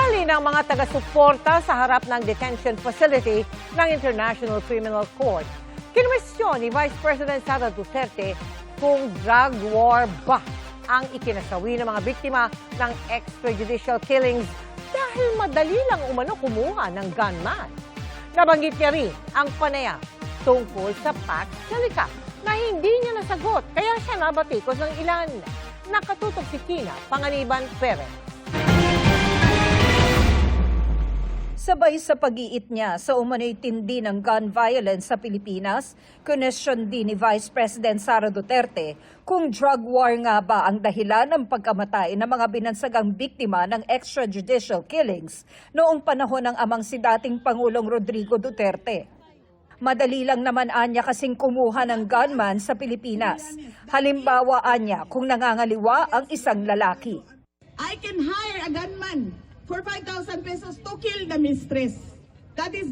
Rally ng mga taga-suporta sa harap ng detention facility ng International Criminal Court. Kinwestiyon ni Vice President Sara Duterte kung drug war ba ang ikinasawi ng mga biktima ng extrajudicial killings dahil madali lang umano kumuha ng gunman. Nabanggit niya rin ang panayam tungkol sa Pax Silica na hindi niya nasagot kaya siya nabatikos ng ilan. Nakatutok si Tina Panganiban Perez. Sabay sa pag-iit niya sa umano'y tindi ng gun violence sa Pilipinas, kunwestiyon din ni Vice President Sara Duterte kung drug war nga ba ang dahilan ng pagkamatay ng mga binansagang biktima ng extrajudicial killings noong panahon ng amang si dating Pangulong Rodrigo Duterte. Madali lang naman anya kasing kumuha ng gunman sa Pilipinas. Halimbawa anya kung nangangaliwa ang isang lalaki. I can hire a gunman for 5,000 pesos to kill the mistress. That is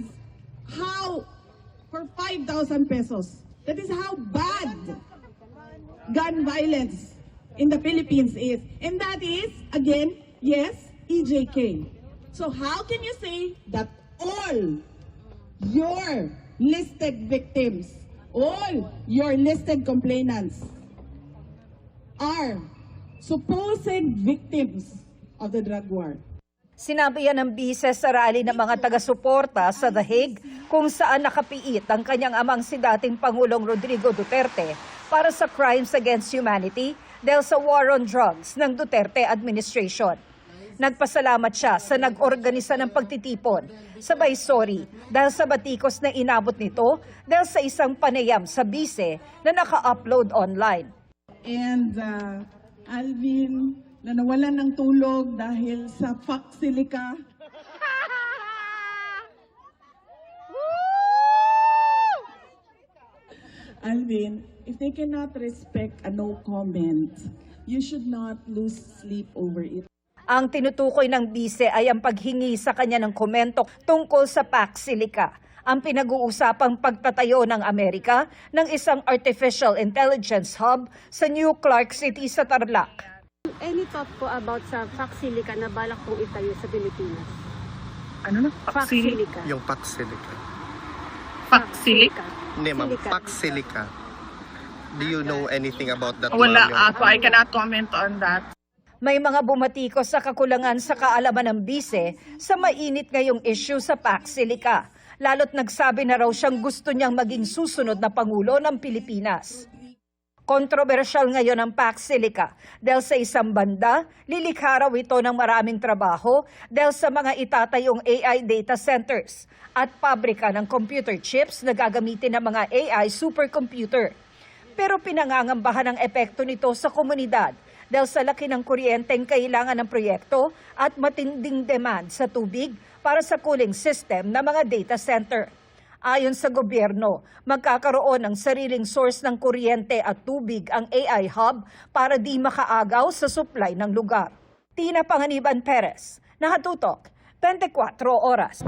how, for 5,000 pesos, that is how bad gun violence in the Philippines is. And that is, again, yes, EJK. So how can you say that all your listed victims, all your listed complainants are supposed victims of the drug war? Sinabi yan ng bise sa rally ng mga taga-suporta sa The Hague kung saan nakapiit ang kanyang amang si dating Pangulong Rodrigo Duterte para sa crimes against humanity dahil sa war on drugs ng Duterte administration. Nagpasalamat siya sa nag-organisa ng pagtitipon. Sabay sorry dahil sa batikos na inabot nito dahil sa isang panayam sa bise na naka-upload online. And Alvin, na nawalan ng tulog dahil sa Pax Silica. Alvin, if they cannot respect a no comment, you should not lose sleep over it. Ang tinutukoy ng bise ay ang paghingi sa kanya ng komento tungkol sa Pax Silica, ang pinag-uusapang pagtatayo ng Amerika ng isang artificial intelligence hub sa New Clark City sa Tarlac. Any thought po about sa Pax Silica na balak pong itayo sa Pilipinas? Ano na? Pax Silica. Yung Pax Silica. Pax Silica? Hindi ma'am, Pax Silica. Do you know anything about that? Wala ma'am? ako. I cannot comment on that. May mga bumatikos sa kakulangan sa kaalaman ng bise sa mainit ngayong issue sa Pax Silica. Lalo't nagsabi na raw siyang gusto niyang maging susunod na Pangulo ng Pilipinas. Kontrobersyal ngayon ang Pax Silica dahil sa isang banda, lilikha raw ito ng maraming trabaho dahil sa mga itatayong AI data centers at pabrika ng computer chips na gagamitin ng mga AI supercomputer. Pero pinangangambahan ang epekto nito sa komunidad dahil sa laki ng kuryenteng kailangan ng proyekto at matinding demand sa tubig para sa cooling system ng mga data center. Ayon sa gobyerno, magkakaroon ng sariling source ng kuryente at tubig ang AI hub para di makaagaw sa supply ng lugar. Tina Panganiban Perez, Nakatutok, 24 Oras.